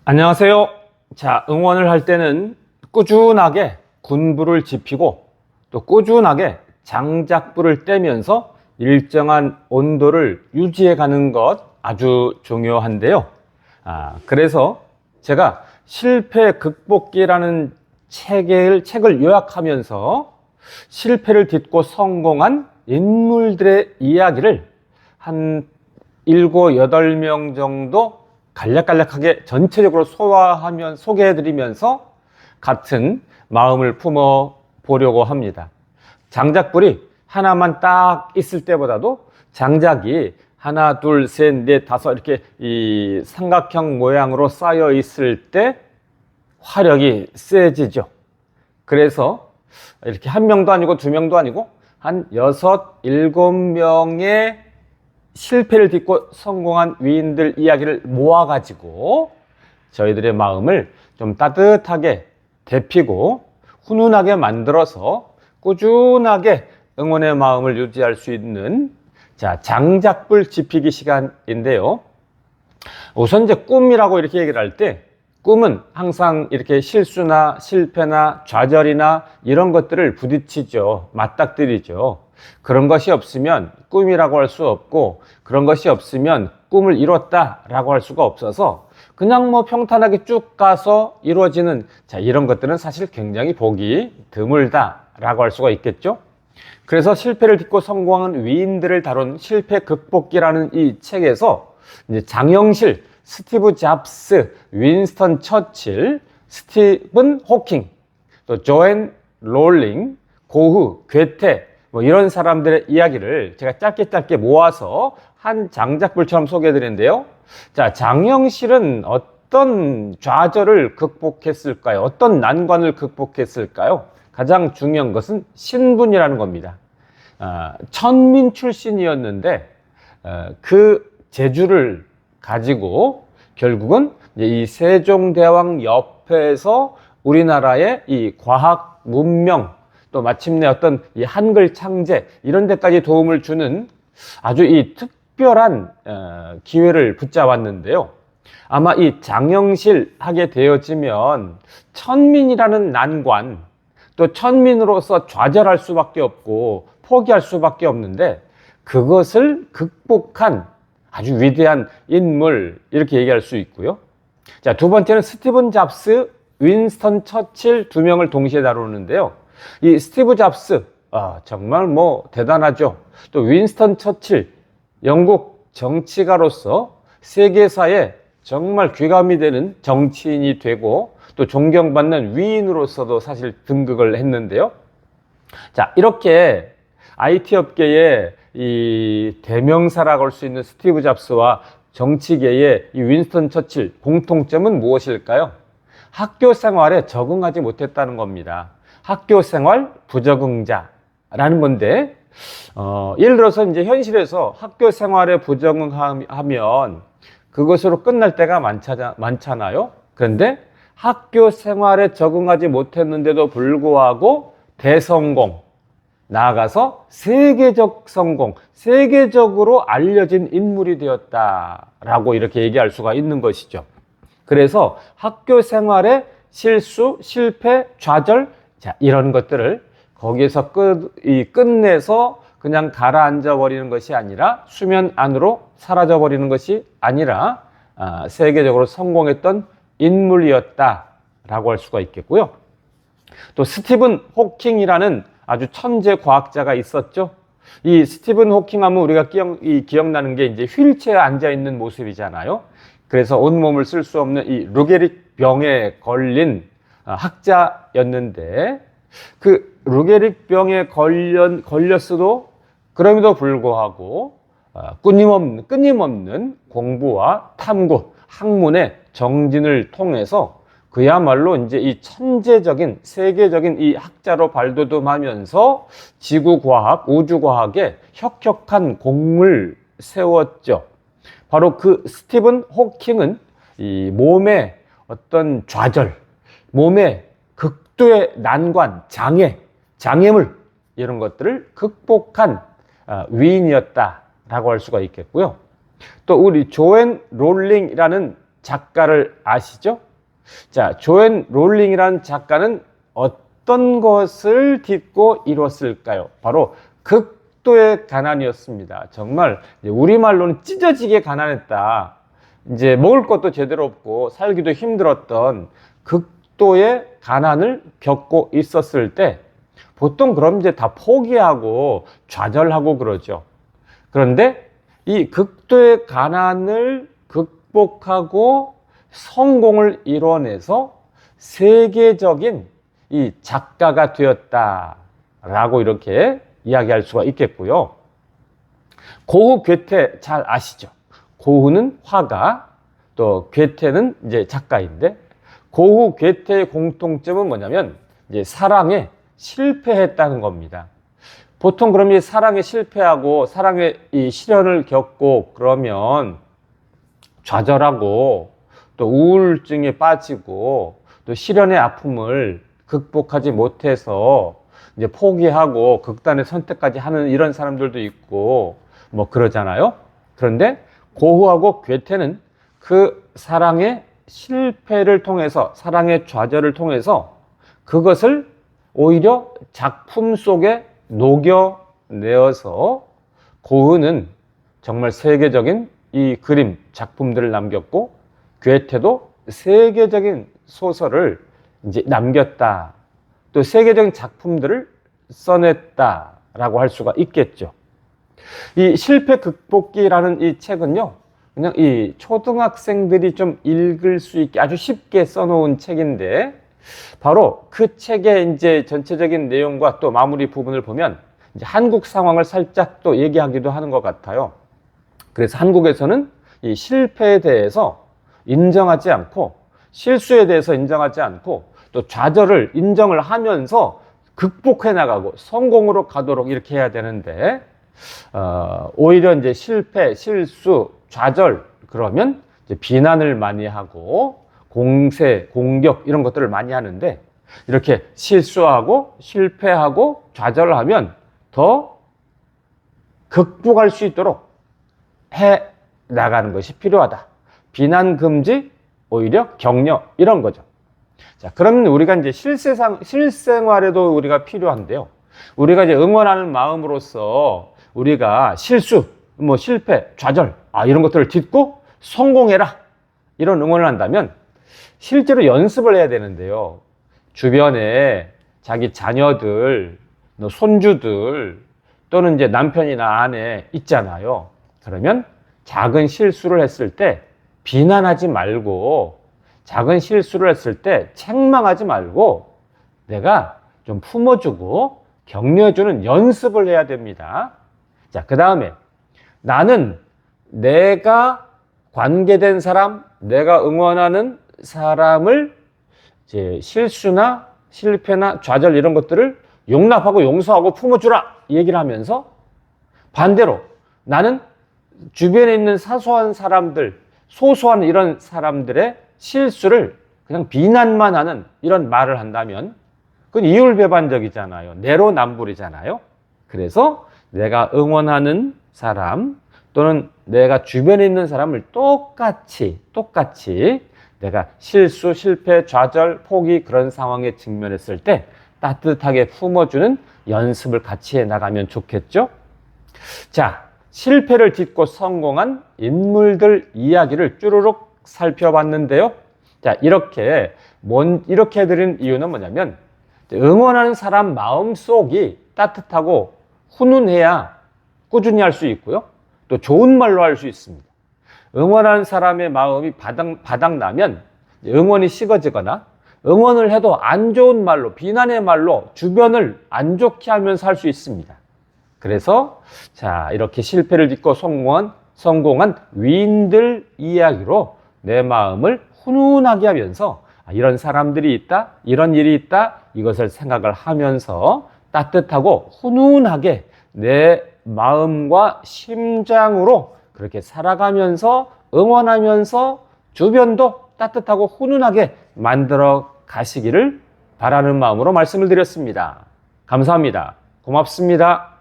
안녕하세요. 자, 응원을 할 때는 꾸준하게 군부를 지피고 또 꾸준하게 장작불을 떼면서 일정한 온도를 유지해 가는 것 아주 중요한데요. 그래서 제가 실패 극복기라는 책을 요약하면서 실패를 딛고 성공한 인물들의 이야기를 한 7, 8명 정도 간략간략하게 전체적으로 소개해드리면서 같은 마음을 품어 보려고 합니다. 장작불이 하나만 딱 있을 때보다도 장작이 하나, 둘, 셋, 넷, 다섯 이렇게 이 삼각형 모양으로 쌓여 있을 때 화력이 세지죠. 그래서 이렇게 한 명도 아니고 두 명도 아니고 한 6, 7명의 실패를 딛고 성공한 위인들 이야기를 모아가지고 저희들의 마음을 좀 따뜻하게 데피고 훈훈하게 만들어서 꾸준하게 응원의 마음을 유지할 수 있는 장작불 지피기 시간인데요. 우선 이제 꿈이라고 이렇게 얘기를 할 때 꿈은 항상 이렇게 실수나 실패나 좌절이나 이런 것들을 부딪히죠. 맞닥뜨리죠. 그런 것이 없으면 꿈이라고 할 수 없고 그런 것이 없으면 꿈을 이뤘다라고 할 수가 없어서 그냥 뭐 평탄하게 쭉 가서 이루어지는 이런 것들은 사실 굉장히 보기 드물다라고 할 수가 있겠죠. 그래서 실패를 딛고 성공한 위인들을 다룬 실패 극복기라는 이 책에서 이제 장영실, 스티브 잡스, 윈스턴 처칠, 스티븐 호킹, 또 조앤 롤링, 고흐, 괴테 뭐 이런 사람들의 이야기를 제가 짧게 모아서 한 장작불처럼 소개해드렸는데요. 장영실은 어떤 좌절을 극복했을까요? 어떤 난관을 극복했을까요? 가장 중요한 것은 신분이라는 겁니다. 천민 출신이었는데 그 재주를 가지고 결국은 이 세종대왕 옆에서 우리나라의 이 과학 문명 또 마침내 어떤 이 한글 창제 이런 데까지 도움을 주는 아주 이 특별한 기회를 붙잡았는데요. 아마 이 장영실 하게 되어지면 천민이라는 난관 또 천민으로서 좌절할 수밖에 없고 포기할 수밖에 없는데 그것을 극복한 아주 위대한 인물 이렇게 얘기할 수 있고요. 두 번째는 스티븐 잡스, 윈스턴 처칠 두 명을 동시에 다루는데요. 이 스티브 잡스 정말 뭐 대단하죠. 또 윈스턴 처칠 영국 정치가로서 세계사에 정말 귀감이 되는 정치인이 되고 또 존경받는 위인으로서도 사실 등극을 했는데요. 이렇게 IT 업계의 이 대명사라고 할 수 있는 스티브 잡스와 정치계의 이 윈스턴 처칠 공통점은 무엇일까요? 학교 생활에 적응하지 못했다는 겁니다. 학교 생활 부적응자라는 건데, 예를 들어서 이제 현실에서 학교 생활에 부적응하면 그것으로 끝날 때가 많잖아요. 그런데 학교 생활에 적응하지 못했는데도 불구하고 대성공, 나아가서 세계적 성공, 세계적으로 알려진 인물이 되었다라고 이렇게 얘기할 수가 있는 것이죠. 그래서 학교 생활의 실수, 실패, 좌절, 이런 것들을 거기에서 끝내서 그냥 가라앉아 버리는 것이 아니라 수면 안으로 사라져 버리는 것이 아니라 세계적으로 성공했던 인물이었다라고 할 수가 있겠고요. 또 스티븐 호킹이라는 아주 천재 과학자가 있었죠. 이 스티븐 호킹 하면 우리가 기억나는 게 이제 휠체어에 앉아 있는 모습이잖아요. 그래서 온몸을 쓸 수 없는 이 루게릭 병에 걸린 학자였는데 그 루게릭 병에 걸렸어도 그럼에도 불구하고 끊임없는 공부와 탐구, 학문의 정진을 통해서 그야말로 이제 이 천재적인 세계적인 이 학자로 발돋움하면서 지구과학, 우주과학에 혁혁한 공을 세웠죠. 바로 그 스티븐 호킹은 이 몸의 어떤 좌절, 몸의 극도의 난관, 장애물 이런 것들을 극복한 위인이었다라고 할 수가 있겠고요. 또 우리 조앤 롤링이라는 작가를 아시죠? 자, 조앤 롤링이라는 작가는 어떤 것을 딛고 이뤘을까요? 바로 극도의 가난이었습니다. 정말 우리말로는 찢어지게 가난했다. 이제 먹을 것도 제대로 없고 살기도 힘들었던 극도의 가난을 겪고 있었을 때 보통 그럼 이제 다 포기하고 좌절하고 그러죠. 그런데 이 극도의 가난을 극복하고 성공을 이뤄내서 세계적인 이 작가가 되었다라고 이렇게 이야기할 수가 있겠고요. 고흐 괴테 잘 아시죠? 고흐는 화가, 또 괴테는 이제 작가인데, 고흐 괴테의 공통점은 뭐냐면 이제 사랑에 실패했다는 겁니다. 보통 그럼 이 사랑에 실패하고 사랑의 이 시련을 겪고 그러면 좌절하고 또 우울증에 빠지고 또 시련의 아픔을 극복하지 못해서 이제 포기하고 극단의 선택까지 하는 이런 사람들도 있고 뭐 그러잖아요. 그런데 고흐하고 괴테는 그 사랑의 실패를 통해서, 사랑의 좌절을 통해서 그것을 오히려 작품 속에 녹여내어서 고흐는 정말 세계적인 이 그림 작품들을 남겼고 괴테도 세계적인 소설을 이제 남겼다. 또 세계적인 작품들을 써냈다라고 할 수가 있겠죠. 이 실패 극복기라는 이 책은요, 그냥 이 초등학생들이 좀 읽을 수 있게 아주 쉽게 써놓은 책인데, 바로 그 책의 이제 전체적인 내용과 또 마무리 부분을 보면 이제 한국 상황을 살짝 또 얘기하기도 하는 것 같아요. 그래서 한국에서는 이 실패에 대해서 인정하지 않고, 실수에 대해서 인정하지 않고, 또 좌절을 인정을 하면서 극복해 나가고 성공으로 가도록 이렇게 해야 되는데, 오히려 이제 실패, 실수, 좌절 그러면 이제 비난을 많이 하고 공세, 공격 이런 것들을 많이 하는데, 이렇게 실수하고 실패하고 좌절을 하면 더 극복할 수 있도록 해 나가는 것이 필요하다. 비난 금지, 오히려 격려 이런 거죠. 자, 그러면 우리가 이제 실생활에도 우리가 필요한데요. 우리가 이제 응원하는 마음으로서 우리가 실수, 뭐 실패, 좌절, 이런 것들을 딛고 성공해라. 이런 응원을 한다면 실제로 연습을 해야 되는데요. 주변에 자기 자녀들, 손주들 또는 이제 남편이나 아내 있잖아요. 그러면 작은 실수를 했을 때 비난하지 말고, 작은 실수를 했을 때 책망하지 말고 내가 좀 품어주고 격려해주는 연습을 해야 됩니다. 자, 그 다음에 나는 내가 관계된 사람, 내가 응원하는 사람을 이제 실수나 실패나 좌절 이런 것들을 용납하고 용서하고 품어주라 이 얘기를 하면서, 반대로 나는 주변에 있는 사소한 사람들, 소소한 이런 사람들의 실수를 그냥 비난만 하는 이런 말을 한다면 그건 이율배반적이잖아요. 내로남불이잖아요. 그래서 내가 응원하는 사람 또는 내가 주변에 있는 사람을 똑같이 내가 실수, 실패, 좌절, 포기 그런 상황에 직면했을 때 따뜻하게 품어주는 연습을 같이 해나가면 좋겠죠? 자, 실패를 딛고 성공한 인물들 이야기를 쭈루룩 살펴봤는데요. 자, 이렇게 해드린 이유는 뭐냐면, 응원하는 사람 마음속이 따뜻하고 훈훈해야 꾸준히 할 수 있고요. 또 좋은 말로 할 수 있습니다. 응원하는 사람의 마음이 바닥나면 응원이 식어지거나, 응원을 해도 안 좋은 말로, 비난의 말로 주변을 안 좋게 하면서 할 수 있습니다. 그래서 자, 이렇게 실패를 딛고 성공한 위인들 이야기로 내 마음을 훈훈하게 하면서 이런 사람들이 있다, 이런 일이 있다, 이것을 생각을 하면서 따뜻하고 훈훈하게 내 마음과 심장으로 그렇게 살아가면서 응원하면서 주변도 따뜻하고 훈훈하게 만들어 가시기를 바라는 마음으로 말씀을 드렸습니다. 감사합니다. 고맙습니다.